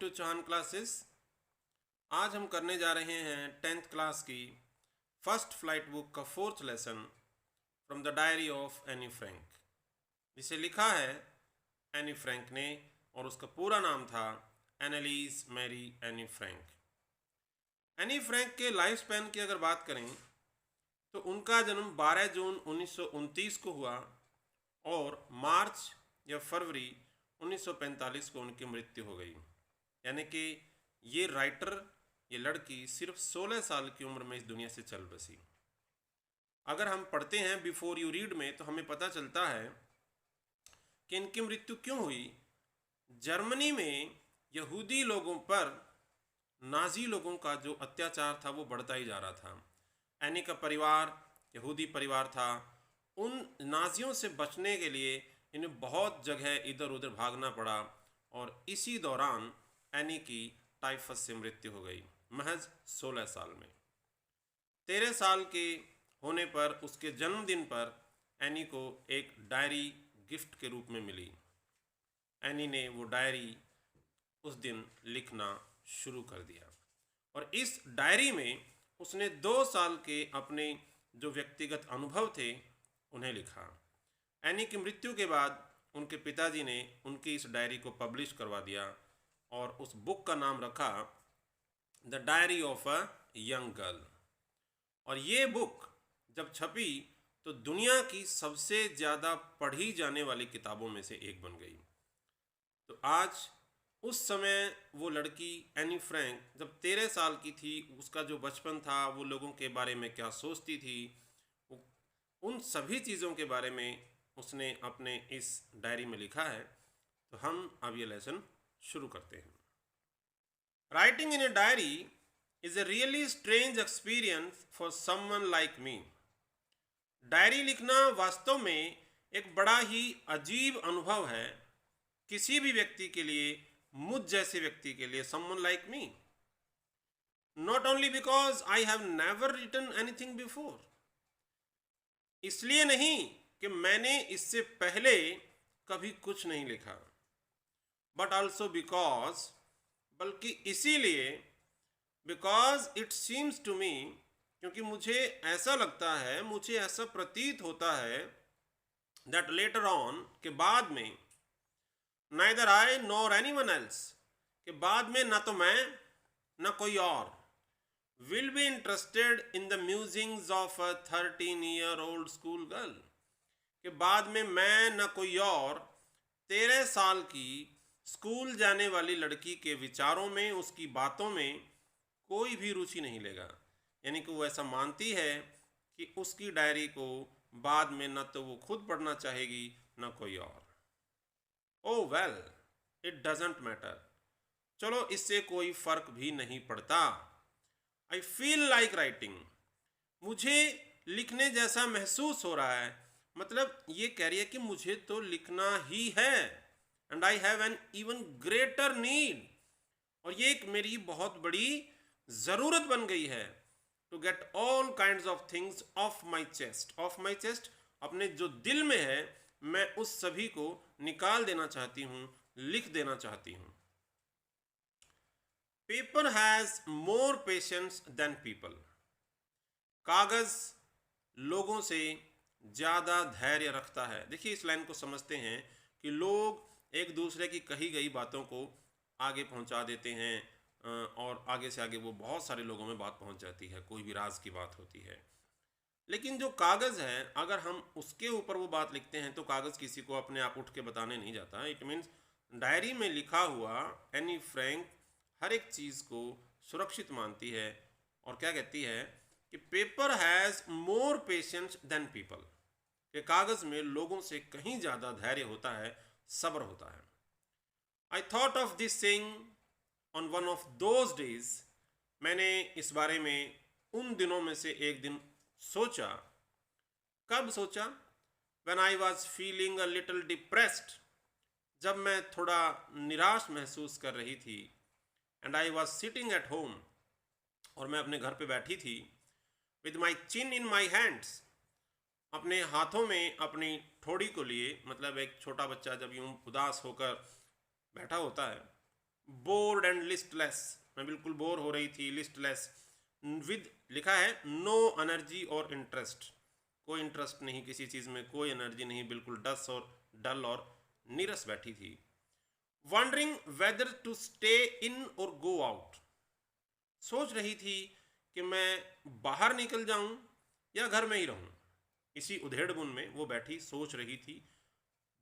To चांद classes. आज हम करने जा रहे हैं 10th क्लास की फर्स्ट फ्लाइट बुक का 4th lesson from the diary of Anne Frank, जिसे लिखा है एनी फ्रैंक ने और उसका पूरा नाम था Annelies Marie Anne Frank. Anne Frank के लाइफ स्पैन की अगर बात करें तो उनका जन्म 12 जून 1929 को हुआ और मार्च या फरवरी 1945 को उनकी मृत्यु हो गई। यानी कि ये राइटर, ये लड़की सिर्फ 16 साल की उम्र में इस दुनिया से चल बसी। अगर हम पढ़ते हैं बिफोर यू रीड में तो हमें पता चलता है कि इनकी मृत्यु क्यों हुई। जर्मनी में यहूदी लोगों पर नाजी लोगों का जो अत्याचार था वो बढ़ता ही जा रहा था। एनी का परिवार यहूदी परिवार था। उन नाजियों से बचने के लिए इन्हें बहुत जगह इधर उधर भागना पड़ा और इसी दौरान एनी की टाइफस से मृत्यु हो गई महज 16 साल में। 13 साल के होने पर उसके जन्मदिन पर एनी को एक डायरी गिफ्ट के रूप में मिली। एनी ने वो डायरी उस दिन लिखना शुरू कर दिया और इस डायरी में उसने 2 साल के अपने जो व्यक्तिगत अनुभव थे उन्हें लिखा। एनी की मृत्यु के बाद उनके पिताजी ने उनकी इस डायरी को पब्लिश करवा दिया और उस बुक का नाम रखा the diary of a young girl. और ये बुक जब छपी तो दुनिया की सबसे ज़्यादा पढ़ी जाने वाली किताबों में से एक बन गई। तो आज उस समय वो लड़की एनी फ्रैंक जब 13 साल की थी, उसका जो बचपन था, वो लोगों के बारे में क्या सोचती थी, उन सभी चीज़ों के बारे में उसने अपने इस डायरी में लिखा है। तो हम अब ये लेसन शुरू करते हैं। Writing in a diary is a really strange experience for someone like me. Diary लिखना वास्तव में एक बड़ा ही अजीब अनुभव है किसी भी व्यक्ति के लिए, मुझ जैसे व्यक्ति के लिए, someone like me. Not only because I have never written anything before, इसलिए नहीं कि मैंने इससे पहले कभी कुछ नहीं लिखा, बट ऑल्सो बिकॉज, बल्कि इसीलिए, because it seems to me, क्योंकि मुझे ऐसा लगता है, मुझे ऐसा प्रतीत होता है दैट लेटर ऑन, के बाद में, neither I nor anyone else, के बाद में ना तो मैं ना कोई और, will be interested in the musings of a 13-year-old school girl, के बाद में मैं न कोई और 13 साल की स्कूल जाने वाली लड़की के विचारों में, उसकी बातों में कोई भी रुचि नहीं लेगा। यानी कि वो ऐसा मानती है कि उसकी डायरी को बाद में न तो वो खुद पढ़ना चाहेगी न कोई और। ओ वेल, इट डजेंट मैटर, चलो इससे कोई फर्क भी नहीं पड़ता। आई फील लाइक राइटिंग, मुझे लिखने जैसा महसूस हो रहा है। मतलब ये कह रही है कि मुझे तो लिखना ही है, and I have an even greater need, और ये एक मेरी बहुत बड़ी ज़रूरत बन गई है, to get all kinds of things off my chest. Off my chest, अपने जो दिल में है, मैं उस सभी को निकाल देना चाहती हूँ, लिख देना चाहती हूँ। Paper has more patience than people, कागज़ लोगों से ज़्यादा धैर्य रखता है। देखिए इस लाइन को समझते हैं कि लोग एक दूसरे की कही गई बातों को आगे पहुंचा देते हैं और आगे से आगे वो बहुत सारे लोगों में बात पहुंच जाती है, कोई भी राज की बात होती है। लेकिन जो कागज़ है, अगर हम उसके ऊपर वो बात लिखते हैं तो कागज़ किसी को अपने आप उठ के बताने नहीं जाता। इट मीन्स डायरी में लिखा हुआ एनी फ्रैंक हर एक चीज़ को सुरक्षित मानती है और क्या कहती है कि paper has more patience than people, के कागज़ में लोगों से कहीं ज़्यादा धैर्य होता है, सब्र होता है। I thought of this thing on one of those days, मैंने इस बारे में उन दिनों में से एक दिन सोचा। कब सोचा? When I was feeling a little depressed, जब मैं थोड़ा निराश महसूस कर रही थी। And I was sitting at home, और मैं अपने घर पे बैठी थी, with my chin in my hands, अपने हाथों में अपनी ठोड़ी को लिए। मतलब एक छोटा बच्चा जब यूँ उदास होकर बैठा होता है, बोर्ड एंड लिस्टलेस, मैं बिल्कुल बोर हो रही थी। लिस्टलेस विद लिखा है नो एनर्जी और इंटरेस्ट, कोई इंटरेस्ट नहीं किसी चीज़ में, कोई एनर्जी नहीं, बिल्कुल डल और नीरस बैठी थी। Wondering whether to stay in or go out, सोच रही थी कि मैं बाहर निकल जाऊं या घर में ही रहूं। इसी उधेड़बुन में वो बैठी सोच रही थी,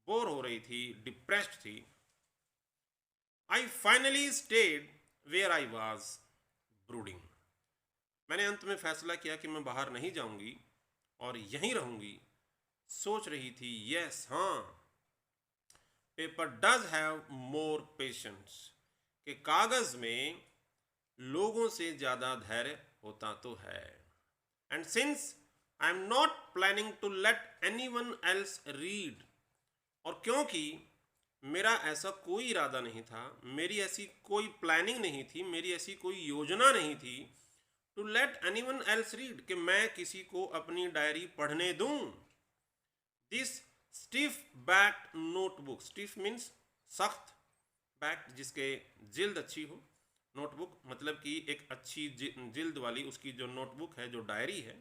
बोर हो रही थी, डिप्रेस्ड थी। I finally stayed where I was brooding, मैंने अंत में फैसला किया कि मैं बाहर नहीं जाऊंगी और यहीं रहूंगी। सोच रही थी, यस हाँ, paper does have more patience, कि कागज में लोगों से ज़्यादा धैर्य होता तो है। And since I am not planning to let anyone else read, और क्योंकि मेरा ऐसा कोई इरादा नहीं था, मेरी ऐसी कोई प्लानिंग नहीं थी, मेरी ऐसी कोई योजना नहीं थी to let anyone else read, कि मैं किसी को अपनी डायरी पढ़ने दूं। This stiff backed notebook, stiff means सख्त, बैक्ड जिसके जिल्द अच्छी हो, नोटबुक मतलब कि एक अच्छी जिल्द वाली उसकी जो नोटबुक है, जो डायरी है।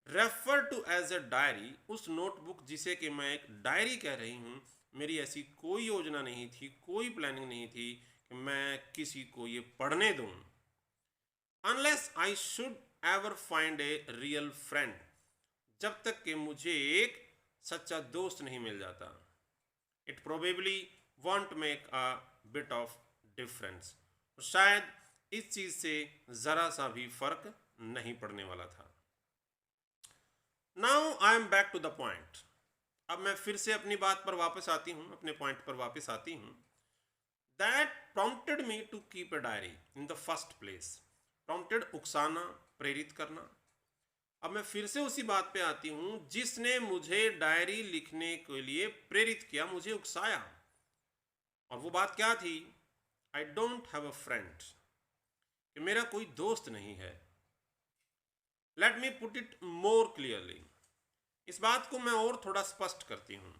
Refer to as a diary, उस नोटबुक जिसे कि मैं एक डायरी कह रही हूँ, मेरी ऐसी कोई योजना नहीं थी, कोई प्लानिंग नहीं थी कि मैं किसी को ये पढ़ने दूँ। Unless I should ever find a real friend, जब तक कि मुझे एक सच्चा दोस्त नहीं मिल जाता। It probably want make a bit of difference, शायद इस चीज़ से ज़रा सा भी फर्क नहीं पड़ने वाला था। Now I am back to the point, अब मैं फिर से अपनी बात पर वापस आती हूँ, अपने पॉइंट पर वापस आती हूँ। That prompted me to keep a diary in the first place, prompted उकसाना, प्रेरित करना। अब मैं फिर से उसी बात पे आती हूँ जिसने मुझे डायरी लिखने के लिए प्रेरित किया, मुझे उकसाया। और वो बात क्या थी? I don't have a friend, कि मेरा कोई दोस्त नहीं है। Let me put it more clearly, इस बात को मैं और थोड़ा स्पष्ट करती हूँ।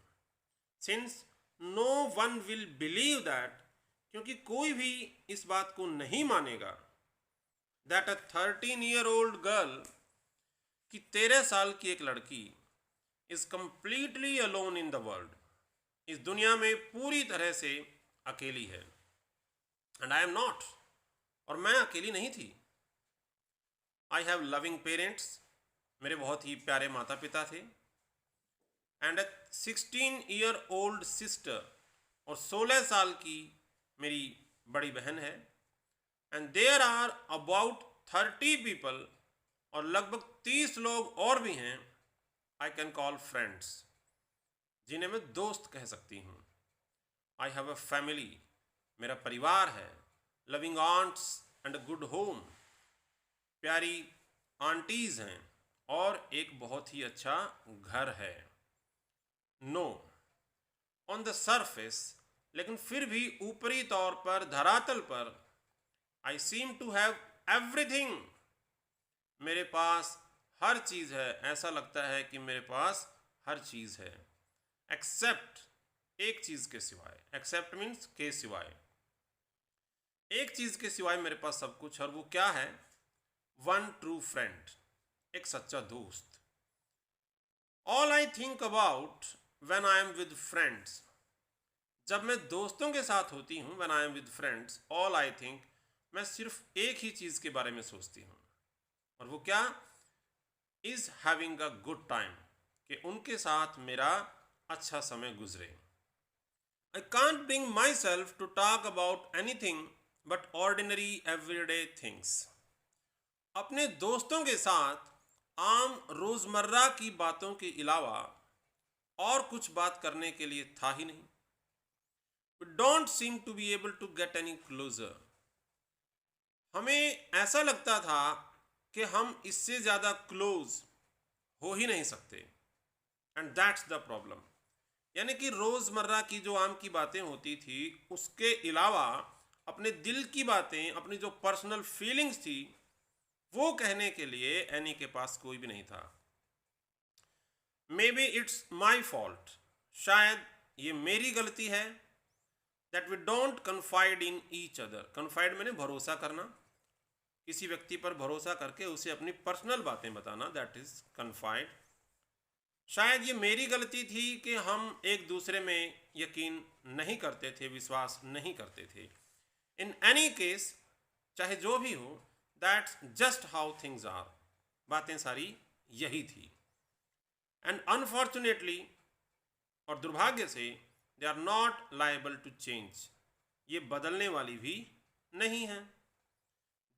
Since no one will believe that, क्योंकि कोई भी इस बात को नहीं मानेगा, दैट अ 13-year-old गर्ल, कि 13 साल की एक लड़की is completely alone in the world, इस दुनिया में पूरी तरह से अकेली है। एंड आई एम नॉट, और मैं अकेली नहीं थी। आई हैव लविंग पेरेंट्स, मेरे बहुत ही प्यारे माता पिता थे। एंड ए 16-year-old सिस्टर, और 16 साल की मेरी बड़ी बहन है। And there are about 30 people, और लगभग 30 लोग और भी हैं, आई कैन कॉल फ्रेंड्स, जिन्हें मैं दोस्त कह सकती हूँ। आई हैव अ फैमिली, मेरा परिवार है। Loving aunts and a good home, प्यारी आंटीज हैं और एक बहुत ही अच्छा घर है। नो, ऑन द सरफेस, लेकिन फिर भी ऊपरी तौर पर, धरातल पर, आई सीम टू हैव एवरीथिंग, मेरे पास हर चीज़ है, ऐसा लगता है कि मेरे पास हर चीज़ है। एक्सेप्ट, एक चीज़ के सिवाय, एक्सेप्ट मीन्स के सिवाय, एक चीज़ के सिवाय मेरे पास सब कुछ, और वो क्या है? वन ट्रू फ्रेंड, एक सच्चा दोस्त। All I think about when I am with friends, जब मैं दोस्तों के साथ होती हूँ, when I am with friends, all I think, मैं सिर्फ एक ही चीज़ के बारे में सोचती हूँ, और वो क्या? Is having a good time, कि उनके साथ मेरा अच्छा समय गुजरे। I can't bring myself to talk about anything but ordinary everyday things, अपने दोस्तों के साथ आम रोज़मर्रा की बातों के अलावा और कुछ बात करने के लिए था ही नहीं। We don't seem to be able to get any closer, हमें ऐसा लगता था कि हम इससे ज़्यादा क्लोज हो ही नहीं सकते। एंड दैट्स द प्रॉब्लम, यानी कि रोज़मर्रा की जो आम की बातें होती थी, उसके अलावा अपने दिल की बातें, अपनी जो पर्सनल फीलिंग्स थी, वो कहने के लिए एनी के पास कोई भी नहीं था। Maybe it's my fault, शायद ये मेरी गलती है, that we don't confide in each other. Confide मैंने भरोसा करना, किसी व्यक्ति पर भरोसा करके उसे अपनी पर्सनल बातें बताना, दैट इज कन्फाइड। शायद ये मेरी गलती थी कि हम एक दूसरे में यकीन नहीं करते थे, विश्वास नहीं करते थे। इन एनी केस, चाहे जो भी हो, that's just how things are. बातें सारी यही थी। एंड अनफॉर्चुनेटली, और दुर्भाग्य से, they are not liable to change. ये बदलने वाली भी नहीं है।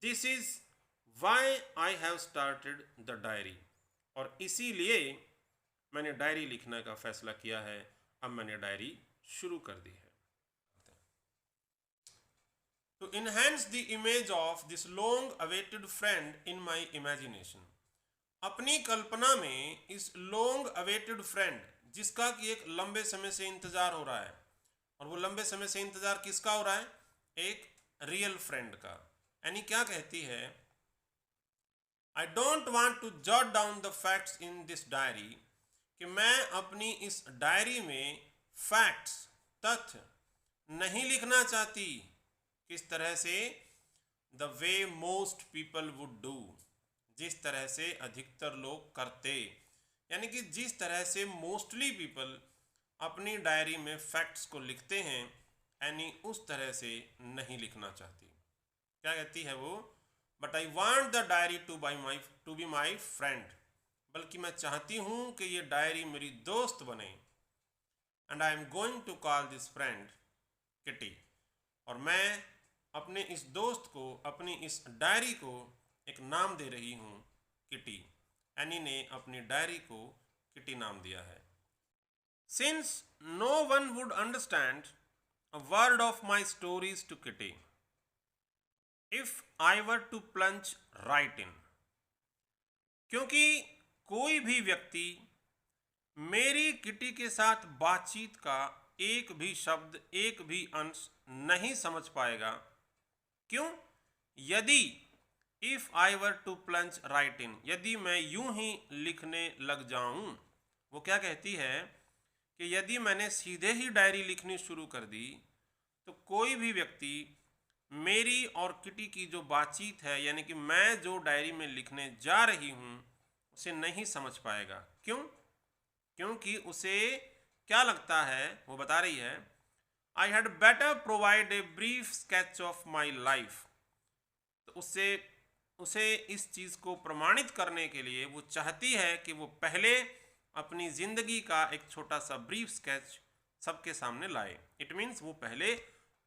This is why I have started the diary. और इसीलिए मैंने डायरी लिखने का फैसला किया है। अब मैंने डायरी शुरू कर दी है। To enhance the image of this long awaited friend in my imagination, अपनी कल्पना में इस long awaited friend, जिसका कि एक लंबे समय से इंतजार हो रहा है, और वो लंबे समय से इंतजार किसका हो रहा है? एक रियल फ्रेंड का। यानी क्या कहती है? I don't want to jot down the facts in this diary, कि मैं अपनी इस डायरी में फैक्ट्स, तथ्य नहीं लिखना चाहती। किस तरह से? The way most people would do, जिस तरह से अधिकतर लोग करते। यानी कि जिस तरह से मोस्टली पीपल अपनी डायरी में फैक्ट्स को लिखते हैं, यानी उस तरह से नहीं लिखना चाहती। क्या कहती है वो? But I want the diary to be my friend, बल्कि मैं चाहती हूँ कि ये डायरी मेरी दोस्त बने। And I am going to call this friend Kitty, और मैं अपने इस दोस्त को, अपनी इस डायरी को एक नाम दे रही हूँ, किटी। एनी ने अपनी डायरी को किटी नाम दिया है। Since no one would understand a word of my stories to Kitty if I were to plunge right in, क्योंकि कोई भी व्यक्ति मेरी किटी के साथ बातचीत का एक भी शब्द, एक भी अंश नहीं समझ पाएगा। क्यों? यदि if I were to plunge right in, यदि मैं यूं ही लिखने लग जाऊं। वो क्या कहती है कि यदि मैंने सीधे ही डायरी लिखनी शुरू कर दी तो कोई भी व्यक्ति मेरी और किटी की जो बातचीत है, यानी कि मैं जो डायरी में लिखने जा रही हूं, उसे नहीं समझ पाएगा। क्यों? क्योंकि उसे क्या लगता है, वो बता रही है, I had better provide a brief sketch of my life. तो उसे इस चीज़ को प्रमाणित करने के लिए वो चाहती है कि वो पहले अपनी ज़िंदगी का एक छोटा सा ब्रीफ स्केच सबके सामने लाए। इट मीन्स वो पहले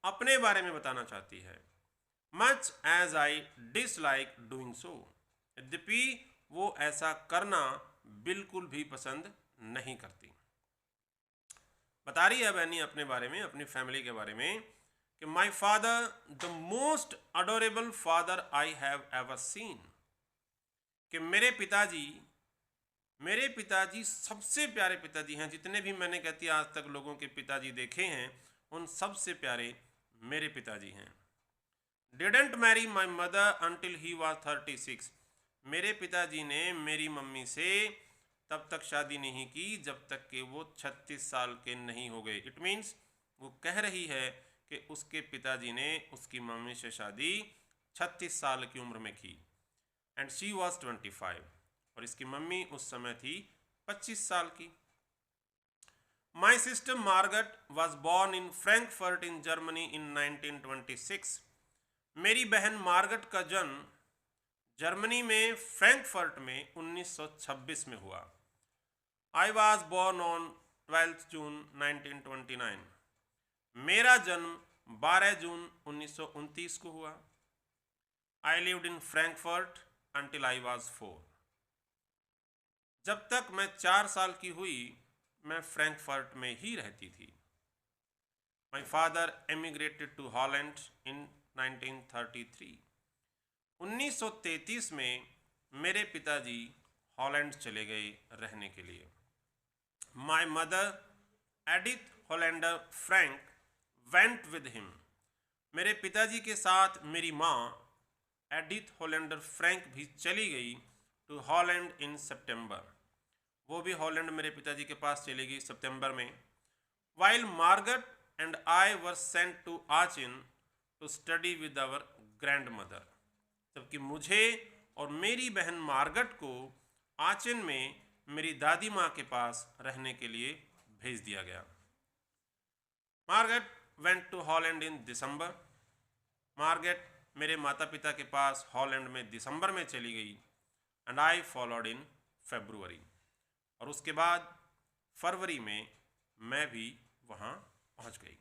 अपने बारे में बताना चाहती है। Much as I dislike doing so, यद्यपि वो ऐसा करना बिल्कुल भी पसंद नहीं करती। बता रही है बहनी अपने बारे में, अपनी फैमिली के बारे में, कि my father the most adorable father I have ever seen, कि मेरे पिताजी सबसे प्यारे पिताजी हैं। जितने भी मैंने कहती आज तक लोगों के पिताजी देखे हैं, उन सबसे प्यारे मेरे पिताजी हैं। Didn't marry my mother until he was 36, मेरे पिताजी ने मेरी मम्मी से तब तक शादी नहीं की जब तक कि वो 36 साल के नहीं हो गए। इट मीन्स वो कह रही है कि उसके पिताजी ने उसकी मम्मी से शादी 36 साल की उम्र में की। एंड शी वॉज 25, और इसकी मम्मी उस समय थी 25 साल की। My sister Margaret was born in Frankfurt in Germany in 1926, मेरी बहन मार्गरेट का जन्म जर्मनी में फ्रैंकफर्ट में 1926 में हुआ। आई वॉज बॉर्न ऑन 12 जून 1929, मेरा जन्म 12 जून 1929 को हुआ। I lived in Frankfurt until I was 4, जब तक मैं 4 साल की हुई मैं फ्रैंकफर्ट में ही रहती थी। माई फादर एमिग्रेटेड टू हॉलैंड इन 1933, 1933 में मेरे पिताजी हॉलैंड चले गए रहने के लिए। My mother Edith Hollander Frank went with him, मेरे पिताजी के साथ मेरी माँ एडिथ होलैंडर फ्रैंक भी चली गई टू हॉलैंड इन सितंबर, वो भी हॉलैंड मेरे पिताजी के पास चली गई सितंबर में। While Margaret and I were sent to Achin to study with our grandmother. जबकि मुझे और मेरी बहन मार्गट को आचिन में मेरी दादी माँ के पास रहने के लिए भेज दिया गया. Margot went to Holland in December. Margot मेरे माता पिता के पास हॉलैंड में दिसंबर में चली गई. And I followed in February. और उसके बाद फरवरी में मैं भी वहाँ पहुँच गई.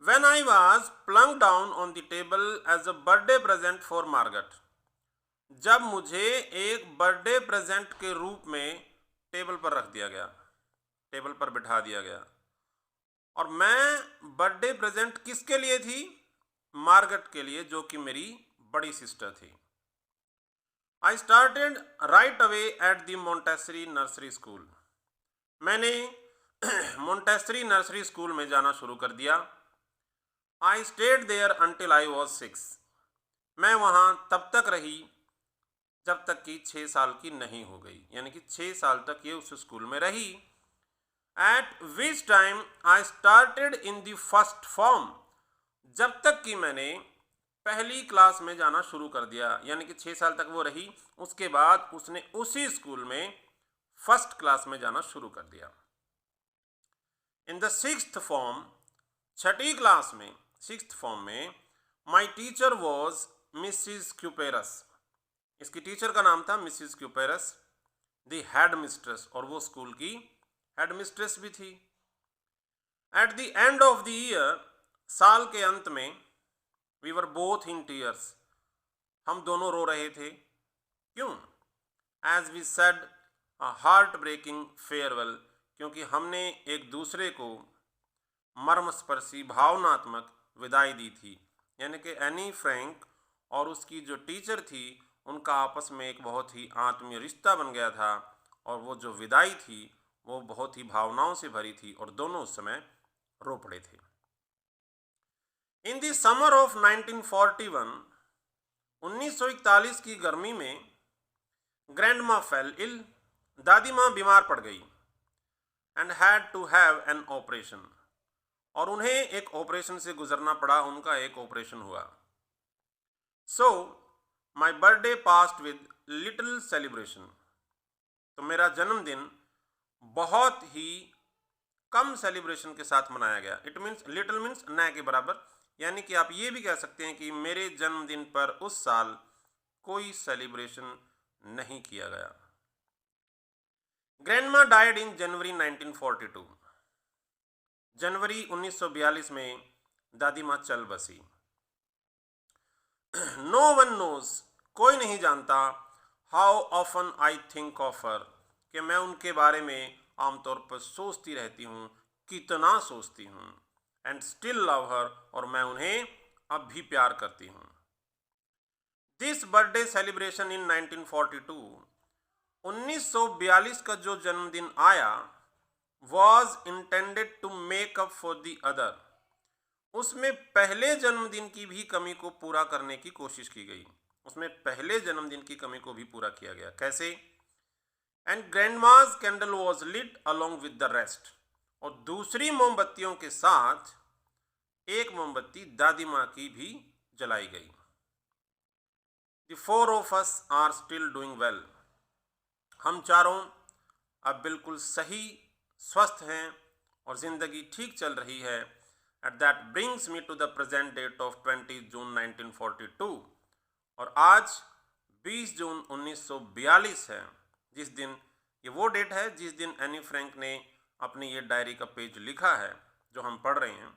When I was plunked down on the table as a birthday present for Margaret, जब मुझे एक बर्थडे प्रेजेंट के रूप में टेबल पर रख दिया गया, टेबल पर बिठा दिया गया. और मैं बर्थडे प्रेजेंट किसके लिए थी? मार्गट के लिए, जो कि मेरी बड़ी सिस्टर थी. I started right away at the Montessori nursery school. मैंने मोंटेसरी नर्सरी स्कूल में जाना शुरू कर दिया. I stayed there until I was 6. मैं वहाँ तब तक रही जब तक कि 6 साल की नहीं हो गई, यानी कि 6 साल तक ये उस स्कूल में रही. Eight which time I started in the first form. जब तक कि मैंने पहली क्लास में जाना शुरू कर दिया, यानी कि 6 साल तक वो रही. उसके बाद उसने उसी स्कूल में फर्स्ट क्लास में जाना शुरू कर दिया. In the 6th form, Chhathi class में, 6th फॉर्म में, माई टीचर वॉज मिसिज क्यूपेरस. इसकी टीचर का नाम था Mrs Kuperus, the headmistress, और वो स्कूल की हेड मिस्ट्रेस भी थी. At the end of the year, साल के अंत में, we were both in tears. हम दोनों रो रहे थे. क्यों? As we said a heartbreaking farewell. क्योंकि हमने एक दूसरे को मर्मस्पर्शी भावनात्मक विदाई दी थी. यानी कि एनी फ्रैंक और उसकी जो टीचर थी, उनका आपस में एक बहुत ही आत्मीय रिश्ता बन गया था. और वो जो विदाई थी वो बहुत ही भावनाओं से भरी थी, और दोनों उस समय रो पड़े थे. इन द समर ऑफ 1941, 1941 की गर्मी में, ग्रैंडमा फेल इल. दादी माँ बीमार पड़ गई. And had to have an operation. और उन्हें एक ऑपरेशन से गुजरना पड़ा. उनका एक ऑपरेशन हुआ. So my birthday passed with little celebration. तो मेरा जन्मदिन बहुत ही कम सेलिब्रेशन के साथ मनाया गया. इट मीन्स, लिटिल मीन्स न के बराबर. यानी कि आप ये भी कह सकते हैं कि मेरे जन्मदिन पर उस साल कोई सेलिब्रेशन नहीं किया गया. ग्रैंडमा डाइड इन जनवरी 1942. जनवरी 1942 में दादी माँ चल बसी. No one knows. कोई नहीं जानता. How often I think of her. कि मैं उनके बारे में आमतौर पर सोचती रहती हूँ, कितना सोचती हूँ. एंड स्टिल लव हर. और मैं उन्हें अब भी प्यार करती हूँ. दिस बर्थडे सेलिब्रेशन इन 1942, 1942 का जो जन्मदिन आया, was intended to make up for the other. उसमें पहले जन्मदिन की भी कमी को पूरा करने की कोशिश की गई. उसमें पहले जन्मदिन की कमी को भी पूरा किया गया. कैसे? And grandma's candle was lit along with the rest. और दूसरी मोमबत्तियों के साथ एक मोमबत्ती दादी माँ की भी जलाई गई. The 4 of us are still doing well. हम चारों अब बिल्कुल सही, स्वस्थ हैं और ज़िंदगी ठीक चल रही है. And that brings me to the present date of 20 June 1942. और आज 20 जून 1942 है, जिस दिन, ये वो डेट है जिस दिन एनी फ्रैंक ने अपनी ये डायरी का पेज लिखा है जो हम पढ़ रहे हैं.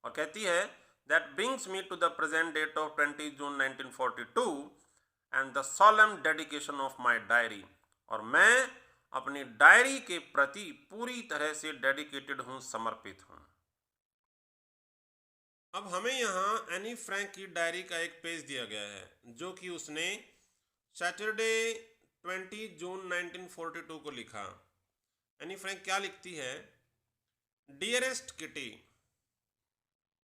और कहती है, that brings me to the present date of 20 June 1942 and the solemn dedication of my diary. और मैं अपनी डायरी के प्रति पूरी तरह से डेडिकेटेड हूँ, समर्पित हूँ. अब हमें यहाँ एनी फ्रैंक की डायरी का एक पेज दिया गया है जो कि उसने सैटरडे 20 जून 1942 को लिखा. एनी फ्रैंक क्या लिखती है? Dearest Kitty,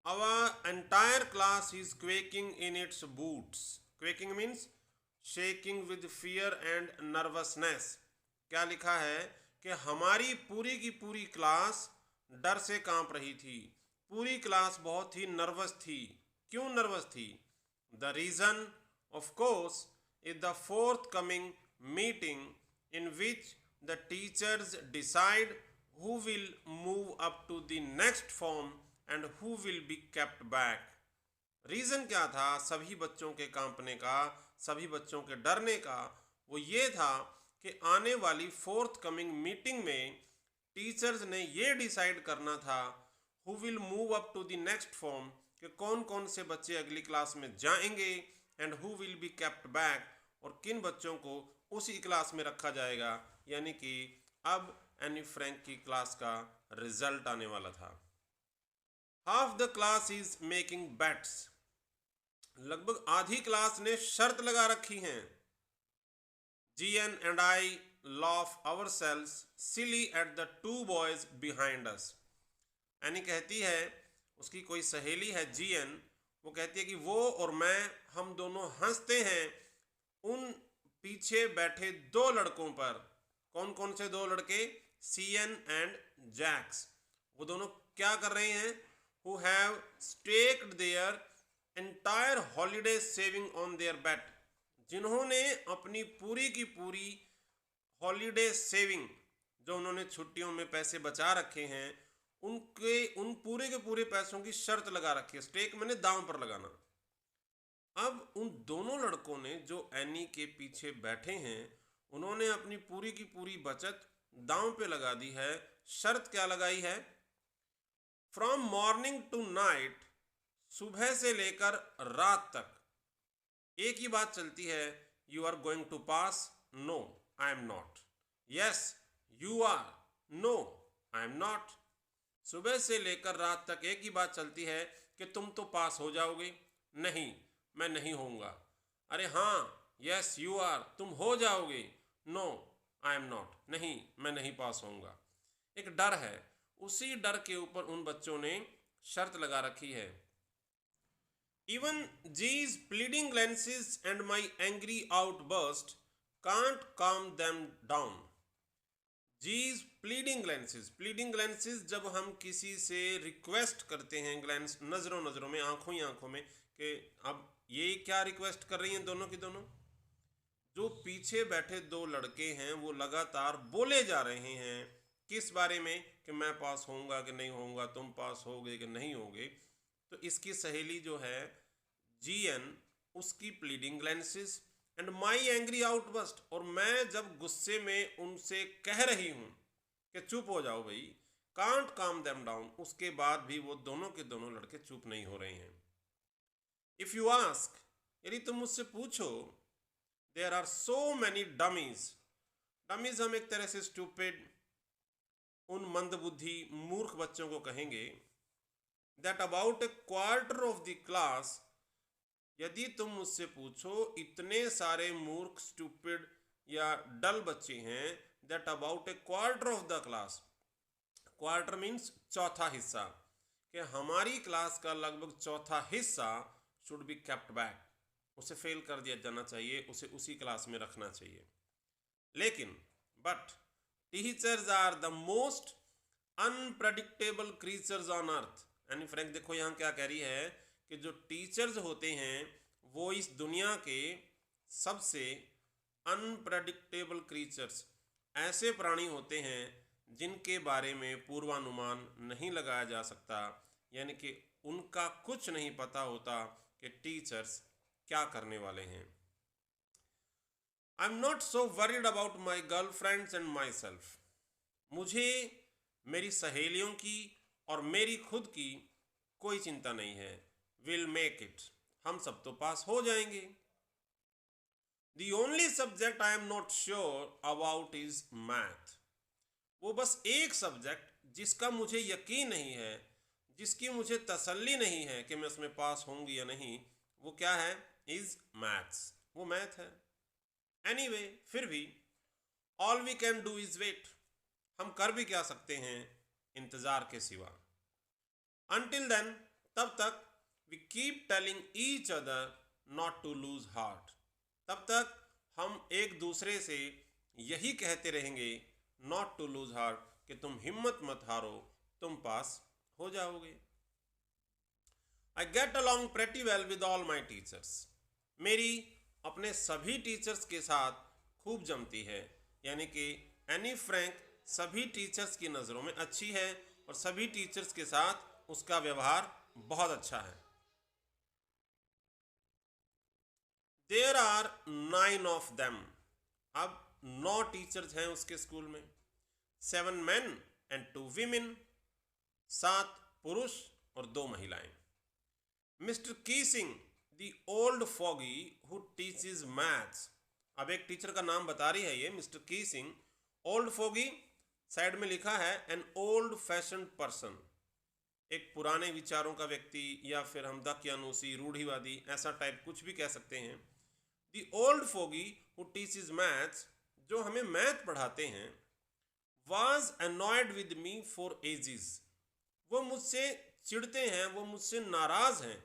our entire class is quaking in its boots. Quaking means shaking with fear and nervousness. क्या लिखा है कि हमारी पूरी की पूरी क्लास डर से कांप रही थी। पूरी क्लास बहुत ही नर्वस थी। क्यों नर्वस थी? The reason of course is the forthcoming meeting in which the teachers decide who will move up to the next form and who will be kept back। Reason क्या था सभी बच्चों के कांपने का, सभी बच्चों के डरने का? वो ये था कि आने वाली फोर्थ कमिंग मीटिंग में टीचर्स ने ये डिसाइड करना था who will move up to the next form, कि कौन कौन से बच्चे अगली क्लास में जाएंगे, and who will be kept back, और किन बच्चों को उसी क्लास में रखा जाएगा। यानी कि अब एनी फ्रैंक की क्लास का रिजल्ट आने वाला था। Half the class is making bets. लगभग आधी क्लास ने शर्त लगा रखी हैं। GN and I laugh ourselves silly at the two boys behind us। Anne कहती है, उसकी कोई सहेली है जीएन, वो कहती है कि वो और मैं, हम दोनों हंसते हैं उन पीछे बैठे दो लड़कों पर। कौन कौन से दो लड़के? C N and Jacques. वो दोनों क्या कर रहे हैं? Who have staked their entire holiday savings on their bet. जिन्होंने अपनी पूरी की पूरी हॉलीडे सेविंग, जो उन्होंने छुट्टियों में पैसे बचा रखे हैं, उन पूरे के पूरे पैसों की शर्त लगा रखी है। स्टेक मैंने दांव पर लगाना। अब उन दोनों लड़कों ने जो एनी के पीछे बैठे हैं, उन्होंने अपनी पूरी की पूरी बचत दांव पे लगा दी है। शर्त क्या लगाई है? फ्रॉम मॉर्निंग टू नाइट, सुबह से लेकर रात तक एक ही बात चलती है, you are going to pass, no I am not, yes you are, no I am not. सुबह से लेकर रात तक एक ही बात चलती है कि तुम तो पास हो जाओगे, नहीं मैं नहीं होऊंगा। अरे हाँ, यस यू आर, तुम हो जाओगे, नो आई एम नॉट, नहीं मैं नहीं पास होऊंगा। एक डर है, उसी डर के ऊपर उन बच्चों ने शर्त लगा रखी है। Even G's pleading glances and my angry outburst can't calm them down। G's pleading glances जब हम किसी से रिक्वेस्ट करते हैं, ग्लैंस नजरों नजरों में, आंखों ही आंखों में, कि अब ये क्या रिक्वेस्ट कर रही हैं दोनों की दोनों। जो पीछे बैठे दो लड़के हैं वो लगातार बोले जा रहे हैं किस बारे में? कि मैं पास होऊंगा कि नहीं होऊंगा, तुम पास होगे कि नहीं होगे। तो इसकी सहेली जो है जीएन, उसकी pleading glances and my angry outburst, और मैं जब गुस्से में उनसे कह रही हूं कि चुप हो जाओ भाई, कांट काम देम डाउन, उसके बाद भी वो दोनों के दोनों लड़के चुप नहीं हो रहे हैं। इफ यू आस्क, यदि तुम मुझसे पूछो, there are so many dummies. Dummies हम एक तरह से स्टूपिड, उन मंदबुद्धि मूर्ख बच्चों को कहेंगे। That about A quarter of the class, यदि तुम मुझसे पूछो इतने सारे मूर्ख, स्टूपिड या डल बच्चे हैं, that about A quarter of the class, quarter means चौथा हिस्सा, कि हमारी क्लास का लगभग चौथा हिस्सा शुड बी केप्ट बैक, उसे फेल कर दिया जाना चाहिए, उसे उसी क्लास में रखना चाहिए। लेकिन but teachers are the most unpredictable creatures on earth. Anne Frank देखो यहाँ क्या कह रही है कि जो टीचर्स होते हैं वो इस दुनिया के सबसे अनप्रेडिक्टेबल क्रीचर्स, ऐसे प्राणी होते हैं जिनके बारे में पूर्वानुमान नहीं लगाया जा सकता, यानी कि उनका कुछ नहीं पता होता कि टीचर्स क्या करने वाले हैं। आई am not so worried about my girlfriends and my self. मुझे मेरी सहेलियों की और मेरी खुद की कोई चिंता नहीं है। विल मेक इट, हम सब तो पास हो जाएंगे। The only subject I am not sure about is math। वो बस एक सब्जेक्ट जिसका मुझे यकीन नहीं है, जिसकी मुझे तसल्ली नहीं है कि मैं उसमें पास होंगी या नहीं, वो क्या है? इज मैथ्स, वो मैथ है। एनीवे, फिर भी all we can do is wait, हम कर भी क्या सकते हैं इंतजार के सिवा। Until then, तब तक we keep telling each other not to lose heart। तब तक हम एक दूसरे से यही कहते रहेंगे not to lose heart, कि तुम हिम्मत मत हारो, तुम पास हो जाओगे। I get along pretty well with all my teachers. मेरी अपने सभी टीचर्स के साथ खूब जमती है, यानी कि एनी फ्रैंक सभी टीचर्स की नज़रों में अच्छी है और सभी टीचर्स के साथ उसका व्यवहार बहुत अच्छा है। There are 9 of them. अब 9 टीचर्स हैं उसके स्कूल में। 7 men and 2 women। 7 पुरुष और 2 महिलाएं। Mister Keesing the old fogey who teaches maths. अब एक टीचर का नाम बता रही है ये, Mister Keesing. Old fogey side में लिखा है एन ओल्ड फैशन पर्सन, एक पुराने विचारों का व्यक्ति, या फिर हम दकियानूसी, रूढ़िवादी, ऐसा टाइप कुछ भी कह सकते हैं। The old foggy who teaches maths, जो हमें मैथ पढ़ाते हैं, was annoyed with me for ages. वो मुझसे चिढ़ते हैं, वो मुझसे नाराज हैं।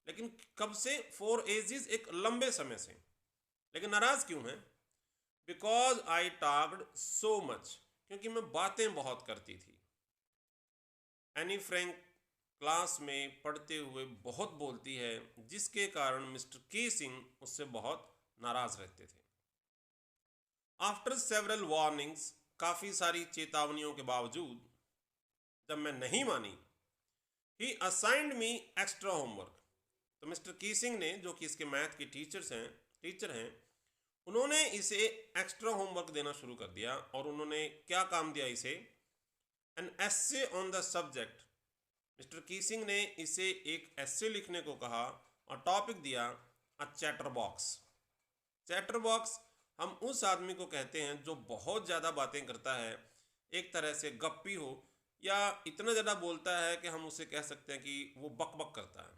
लेकिन कब से? फॉर एजेस, एक लंबे समय से। लेकिन नाराज क्यों हैं? Because I talked so much, क्योंकि मैं बातें बहुत करती थी। एनी फ्रैंक क्लास में पढ़ते हुए बहुत बोलती है, जिसके कारण मिस्टर कीसिंग उससे बहुत नाराज रहते थे। आफ्टर सेवरल वार्निंग्स, काफ़ी सारी चेतावनियों के बावजूद, जब मैं नहीं मानी, ही असाइंड मी एक्स्ट्रा होमवर्क। तो मिस्टर कीसिंग ने, जो कि इसके मैथ के टीचर हैं, उन्होंने इसे एक्स्ट्रा होमवर्क देना शुरू कर दिया। और उन्होंने क्या काम दिया इसे? An essay on the subject. Mister Keesing ने इसे एक एसे लिखने को कहा और टॉपिक दिया अ चैटर बॉक्स। चैटर बॉक्स हम उस आदमी को कहते हैं जो बहुत ज़्यादा बातें करता है, एक तरह से गप्पी हो, या इतना ज़्यादा बोलता है कि हम उसे कह सकते हैं कि वो बक बक करता है।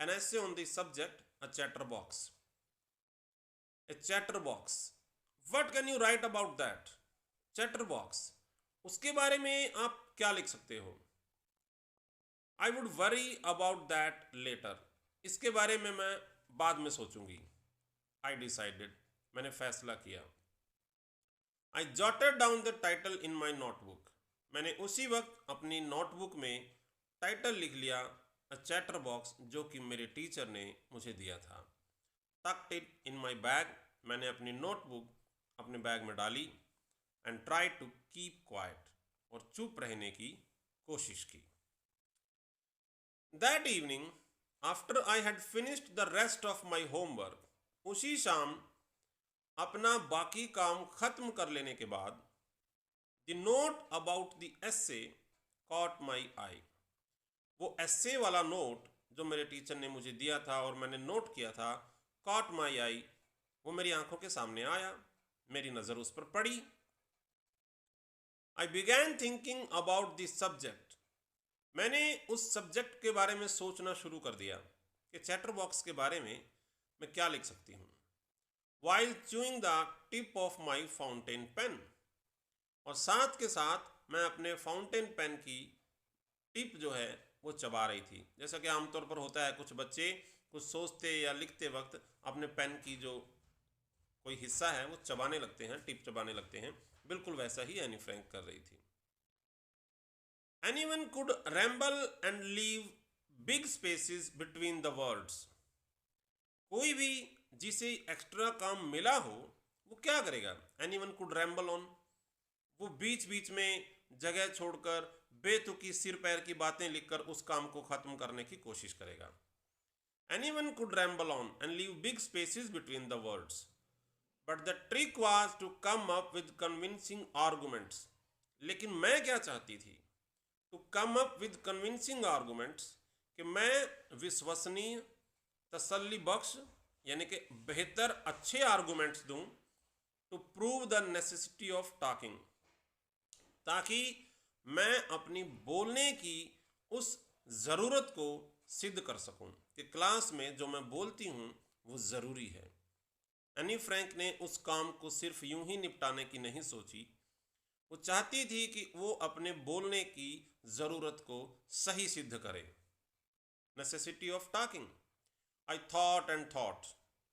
An essay on the subject a chatterbox. A chatterbox, what can you write about that? Chatterbox, उसके बारे में आप क्या लिख सकते हो? I would worry about that later. इसके बारे में मैं बाद में सोचूंगी। आई डिसाइडेड, मैंने फैसला किया। आई jotted down the title in my notebook. मैंने उसी वक्त अपनी नोटबुक में टाइटल लिख लिया, अ चैटर बॉक्स, जो कि मेरे टीचर ने मुझे दिया था। Tucked it in my bag. मैंने अपनी नोटबुक अपने बैग में डाली। And try to keep quiet, और चुप रहने की कोशिश की। That evening, after I had finished the rest of my homework, उसी शाम अपना बाकी काम खत्म कर लेने के बाद, the note about the essay caught my eye. वो एसे वाला नोट जो मेरे टीचर ने मुझे दिया था और मैंने नोट किया था, कॉट माई आई, वो मेरी आंखों के सामने आया। मेरी नज़र उस पर पड़ी। आई began thinking about this subject. मैंने उस सब्जेक्ट के बारे में सोचना शुरू कर दिया कि चैटर बॉक्स के बारे में मैं क्या लिख सकती हूँ। While chewing the tip of my fountain pen, और साथ के साथ मैं अपने फाउंटेन पेन की टिप जो है वो चबा रही थी। जैसा कि आमतौर पर होता है, कुछ बच्चे कुछ सोचते या लिखते वक्त अपने पेन की जो कोई हिस्सा है वो चबाने लगते हैं, टिप चबाने लगते हैं। बिल्कुल वैसा ही एनी फ्रैंक कर रही थी। Anyone could ramble and leave big spaces between the words। कोई भी जिसे एक्स्ट्रा काम मिला हो वो क्या करेगा? Anyone could ramble on, वो बीच बीच में जगह छोड़कर बेतुकी सिर पैर की बातें लिखकर उस काम को खत्म करने की कोशिश करेगा। Anyone could ramble on and leave big spaces between the words, but the trick was to come up with convincing arguments। लेकिन मैं क्या चाहती थी? To come up with convincing arguments, कि मैं विश्वसनीय, तसल्ली बख्श, यानी कि बेहतर अच्छे आर्गूमेंट्स दूं, to prove the necessity of talking, ताकि मैं अपनी बोलने की उस ज़रूरत को सिद्ध कर सकूं कि क्लास में जो मैं बोलती हूं वो ज़रूरी है। एनी फ्रैंक ने उस काम को सिर्फ यूं ही निपटाने की नहीं सोची, वो चाहती थी कि वो अपने बोलने की ज़रूरत को सही सिद्ध करे। Necessity of talking. I thought and thought,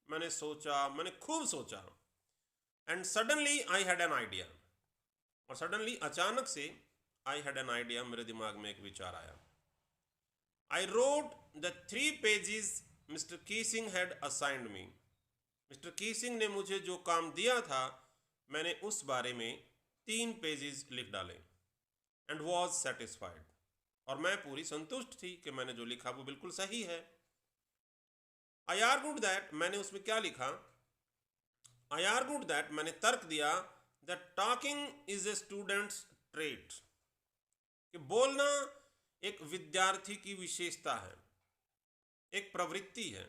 मैंने सोचा, मैंने खूब सोचा। And suddenly I had an idea, और सडनली अचानक से आई हैड एन आइडिया, मेरे दिमाग में एक विचार आया. I wrote the 3 pages Mister Keesing had assigned me. Mister Keesing ने मुझे जो काम दिया था, मैंने उस बारे में 3 पेजेस लिख डाले. And was satisfied. और मैं पूरी संतुष्ट थी कि मैंने जो लिखा वो बिल्कुल सही है. आई आर्गूड दैट, मैंने उसमें क्या लिखा? आई आर्गूड दैट, मैंने तर्क दिया, that talking is a students trait, कि बोलना एक विद्यार्थी की विशेषता है, एक प्रवृत्ति है.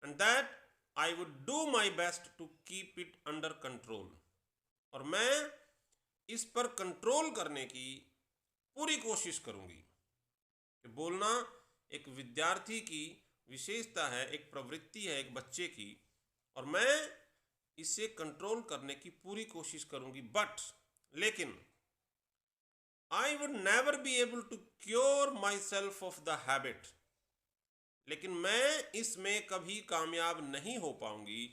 And that I would do my best to keep it under control, और मैं इस पर कंट्रोल करने की पूरी कोशिश करूंगी. कि बोलना एक विद्यार्थी की विशेषता है, एक प्रवृत्ति है एक बच्चे की, और मैं इसे कंट्रोल करने की पूरी कोशिश करूंगी. बट, लेकिन, I would never be able to cure myself of the habit, लेकिन मैं इसमें कभी कामयाब नहीं हो पाऊंगी,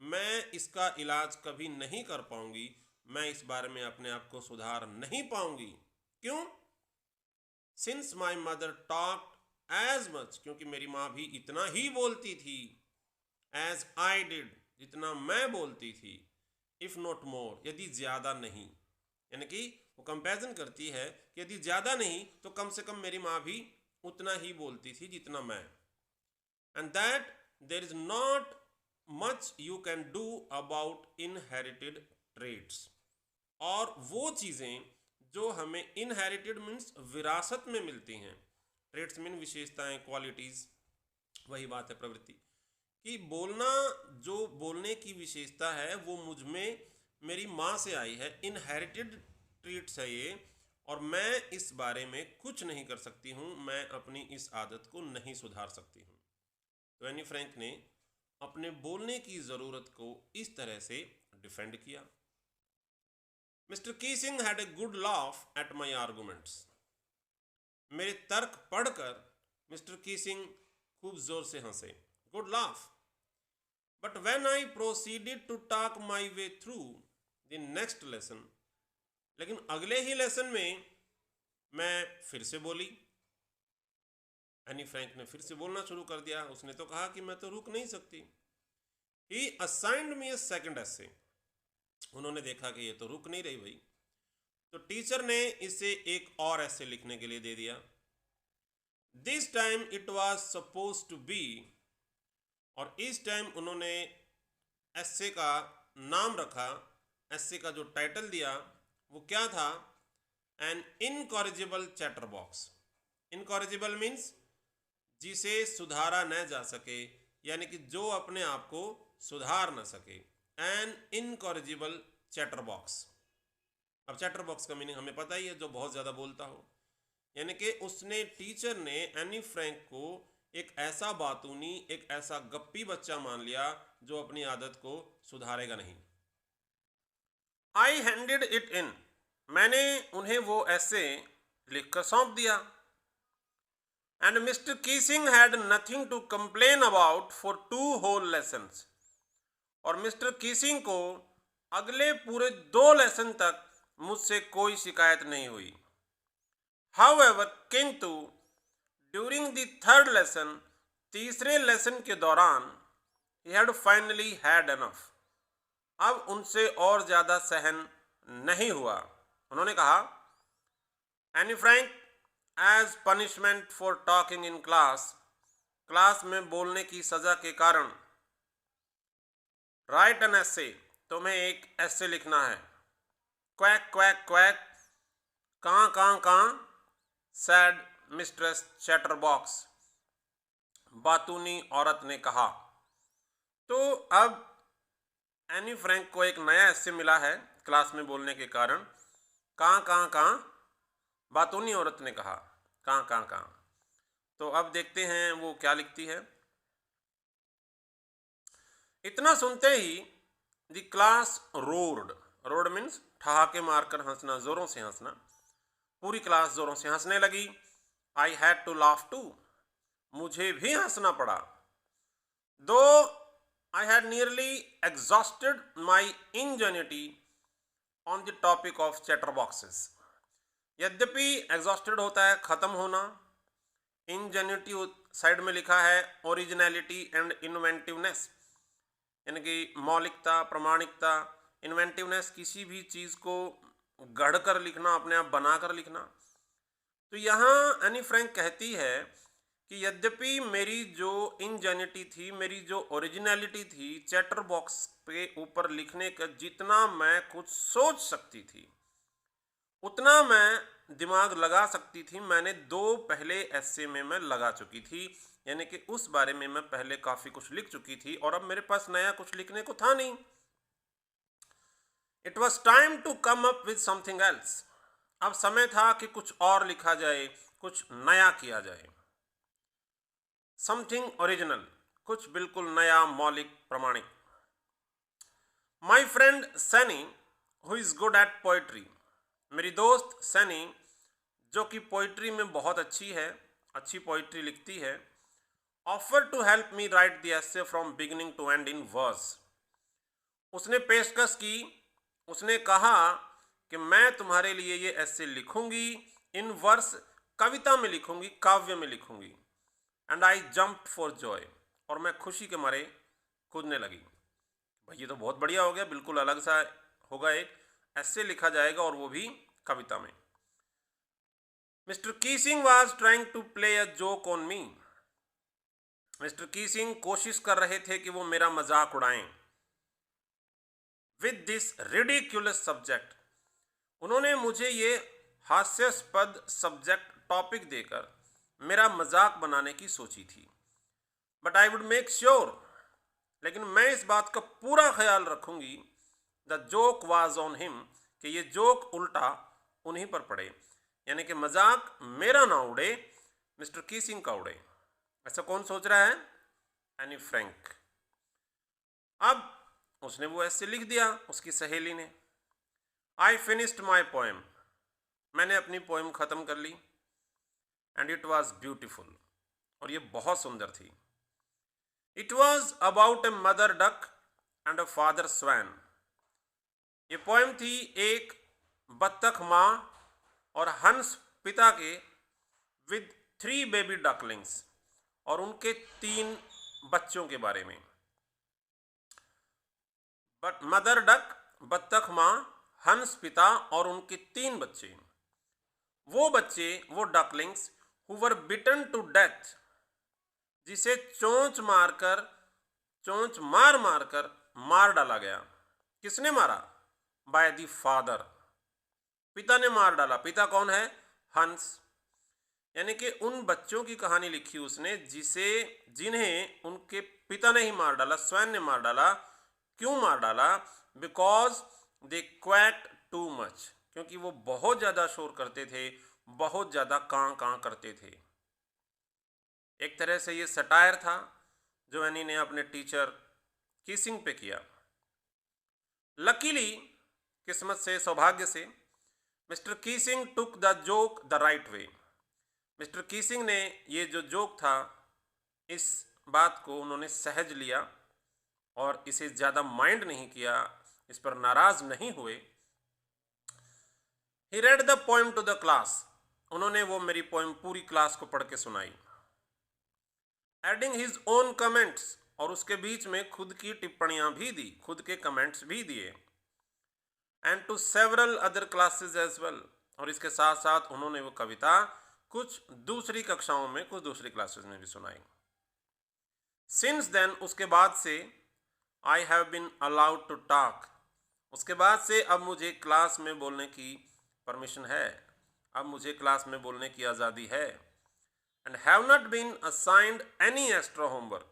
मैं इसका इलाज कभी नहीं कर पाऊंगी, मैं इस बारे में अपने आप को सुधार नहीं पाऊंगी. क्यों? Since my mother talked as much, क्योंकि मेरी माँ भी इतना ही बोलती थी, एज आई डिड, जितना मैं बोलती थी, इफ नॉट मोर, यदि ज्यादा नहीं. यानी कि वो कंपैरिजन करती है कि यदि ज्यादा नहीं तो कम से कम मेरी माँ भी उतना ही बोलती थी जितना मैं. And that there is not much you can do about inherited traits, और वो चीज़ें जो हमें इनहेरिटेड मीन्स विरासत में मिलती हैं, ट्रेड्स मीन विशेषताएं, क्वालिटीज़, वही बात है प्रवृत्ति कि बोलना, जो बोलने की विशेषता है वो मुझ में मेरी माँ से आई है, इनहेरिटेड ट्रेड्स है ये, और मैं इस बारे में कुछ नहीं कर सकती हूँ, मैं अपनी इस आदत को नहीं सुधार सकती हूँ. तो एनी फ्रैंक ने अपने बोलने की ज़रूरत को इस तरह से डिफेंड किया. Mister Keesing had a good laugh at my arguments. मेरे तर्क पढ़कर मिस्टर कीसिंग खूब जोर से हंसे. Good laugh. But when I proceeded to talk my way through the next lesson, लेकिन अगले ही लेसन में मैं फिर से बोली. एनी फ्रैंक ने फिर से बोलना शुरू कर दिया. उसने तो कहा कि मैं तो रुक नहीं सकती. ही असाइंड मी ए सेकंड एसे. उन्होंने देखा कि ये तो रुक नहीं रही भाई, तो टीचर ने इसे एक और ऐसे लिखने के लिए दे दिया. This time it was suppose to be, और इस टाइम उन्होंने ऐसे का नाम रखा, ऐसे का जो टाइटल दिया वो क्या था? An incorrigible chatterbox. Incorrigible means जिसे सुधारा न जा सके, यानी कि जो अपने आप को सुधार न सके. An incorrigible chatterbox. अब चैटर बॉक्स का मीनिंग हमें पता ही है, जो बहुत ज़्यादा बोलता हो. यानी कि उसने, टीचर ने एनी फ्रैंक को एक ऐसा बातूनी, एक ऐसा गप्पी बच्चा मान लिया जो अपनी आदत को सुधारेगा नहीं. I handed it in. मैंने उन्हें वो ऐसे लिखकर सौंप दिया. And Mister Keesing had nothing to complain about for 2 whole lessons. और मिस्टर कीसिंग को अगले पूरे 2 लेसन तक मुझसे कोई शिकायत नहीं हुई. हाउएवर, किंतु ड्यूरिंग द थर्ड लेसन, तीसरे लेसन के दौरान, he had finally had enough. अब उनसे और ज़्यादा सहन नहीं हुआ. उन्होंने कहा, Anne Frank, as punishment for talking in class, class में बोलने की सज़ा के कारण, राइट एन एसे, तुम्हें एक ऐसे लिखना है. क्वैक क्वैक क्वैक, कां कां कां, सैड मिस्ट्रेस चैटर बॉक्स, बातूनी औरत ने कहा. तो अब एनी फ्रैंक को एक नया ऐसे मिला है क्लास में बोलने के कारण. कां कां कां, बातूनी औरत ने कहा. कां कां कां. तो अब देखते हैं वो क्या लिखती है. इतना सुनते ही the class road. Road means ठहाके मारकर हंसना, जोरों से हंसना. पूरी क्लास जोरों से हंसने लगी. I had to laugh too. मुझे भी हंसना पड़ा. Though I had nearly exhausted my ingenuity on the topic of chatterboxes. यद्यपि एग्जॉस्टेड होता है खत्म होना, इंजेन्युटी साइड में लिखा है ओरिजिनलिटी एंड इन्वेंटिवनेस, यानी कि मौलिकता, प्रामाणिकता, इन्वेंटिवनेस, किसी भी चीज़ को गढ़ कर लिखना, अपने आप बना कर लिखना। तो यहाँ एनी फ्रैंक कहती है कि यद्यपि मेरी जो इंजेन्युटी थी, मेरी जो ओरिजिनलिटी थी, चैटर बॉक्स पे ऊपर लिखने का जितना मैं कुछ सोच सकती थी उतना मैं दिमाग लगा सकती थी, मैंने 2 पहले एस्से में मैं लगा चुकी थी, यानी कि उस बारे में मैं पहले काफ़ी कुछ लिख चुकी थी और अब मेरे पास नया कुछ लिखने को था नहीं। It was time to come up with something else. अब समय था कि कुछ और लिखा जाए, कुछ नया किया जाए। समथिंग ओरिजिनल, कुछ बिल्कुल नया, मौलिक, प्रमाणिक। My friend Saini who is good at poetry, मेरी दोस्त सैनी जो कि पोइट्री में बहुत अच्छी है, अच्छी पोइट्री लिखती है, offer to help me write the essay from beginning to end in verse. उसने पेशकश की, उसने कहा कि मैं तुम्हारे लिए ये ऐसे लिखूंगी, इन वर्स, कविता में लिखूंगी, काव्य में लिखूंगी। And I jumped for Joy, और मैं खुशी के मारे कूदने लगी। भाई ये तो बहुत बढ़िया हो गया, बिल्कुल अलग सा होगा, एक ऐसे लिखा जाएगा और वो भी कविता में। Mister Keesing was trying to play a joke on me. Mister Keesing कोशिश कर रहे थे कि वो मेरा मजाक उड़ाएं। विद दिस रिडिक्यूलस सब्जेक्ट, उन्होंने मुझे ये हास्यास्पद सब्जेक्ट टॉपिक देकर मेरा मजाक बनाने की सोची थी। But I would make sure, लेकिन मैं इस बात का पूरा ख्याल रखूंगी, the joke was on him, कि ये जोक उल्टा उन्हीं पर पड़े, यानी कि मजाक मेरा ना उड़े, मिस्टर कीसिंग का उड़े। ऐसा कौन सोच रहा है? Anne Frank. अब उसने वो ऐसे लिख दिया, उसकी सहेली ने। आई फिनिश्ड माई पोएम, मैंने अपनी पोएम ख़त्म कर ली। एंड इट वॉज ब्यूटिफुल, और ये बहुत सुंदर थी। It was about a mother duck and a father swan. ये पोएम थी एक बत्तख माँ और हंस पिता के, विद 3 बेबी डकलिंग्स, और उनके 3 बच्चों के बारे में। बट मदर डक, बत्तख माँ, हंस पिता और उनके 3 बच्चे। वो बच्चे, वो ducklings, who were bitten to death, जिसे चोंच मार मारकर मार डाला गया। किसने मारा? बाय दी फादर, पिता ने मार डाला। पिता कौन है? हंस। यानी कि उन बच्चों की कहानी लिखी उसने जिन्हें उनके पिता ने ही मार डाला, स्वयं ने मार डाला। क्यों मार डाला? बिकॉज दे क्वैक्ड टू मच, क्योंकि वो बहुत ज़्यादा शोर करते थे, बहुत ज़्यादा कां कां करते थे। एक तरह से ये सटायर था जो एनी ने अपने टीचर कीसिंग पे किया। लकीली, किस्मत से, सौभाग्य से, Mister Keesing took the joke the right way. Mister Keesing ने ये जो जोक था, इस बात को उन्होंने सहज लिया और इसे ज़्यादा माइंड नहीं किया, इस पर नाराज नहीं हुए। He read the poem to the class, उन्होंने वो मेरी पोएम पूरी क्लास को पढ़ के सुनाई। एडिंग हिज ओन कमेंट्स, और उसके बीच में खुद की टिप्पणियां भी दी, खुद के कमेंट्स भी दिए। And to several other classes as well, और इसके साथ साथ उन्होंने वो कविता कुछ दूसरी कक्षाओं में, कुछ दूसरी क्लासेस में भी सुनाई। सिंस देन, उसके बाद से, I have been allowed to talk, उसके बाद से अब मुझे क्लास में बोलने की परमिशन है, अब मुझे क्लास में बोलने की आज़ादी है। And have not been assigned any extra homework,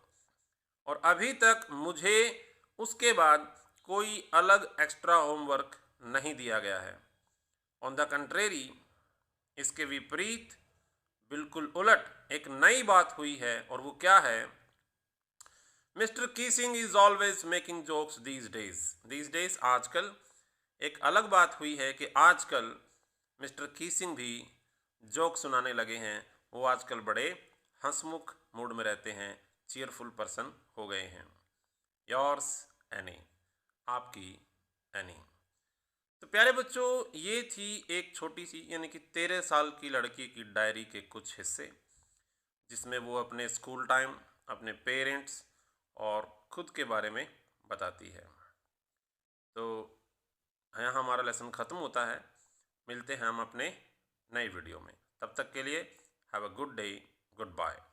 और अभी तक मुझे उसके बाद कोई अलग एक्स्ट्रा होमवर्क नहीं दिया गया है। ऑन द कंट्रेरी, इसके विपरीत, बिल्कुल उलट, एक नई बात हुई है, और वो क्या है? Mister Keesing is always making jokes these days, आजकल एक अलग बात हुई है कि आजकल मिस्टर कीसिंग भी जोक सुनाने लगे हैं। वो आजकल बड़े हंसमुख मूड में रहते हैं, चीयरफुल पर्सन हो गए हैं। योर्स एनी, आपकी एनी। तो प्यारे बच्चों, ये थी एक छोटी सी यानी कि 13 साल की लड़की की डायरी के कुछ हिस्से, जिसमें वो अपने स्कूल टाइम, अपने पेरेंट्स और खुद के बारे में बताती है। तो यहाँ हमारा लेसन ख़त्म होता है। मिलते हैं हम अपने नई वीडियो में। तब तक के लिए have a good day, good bye.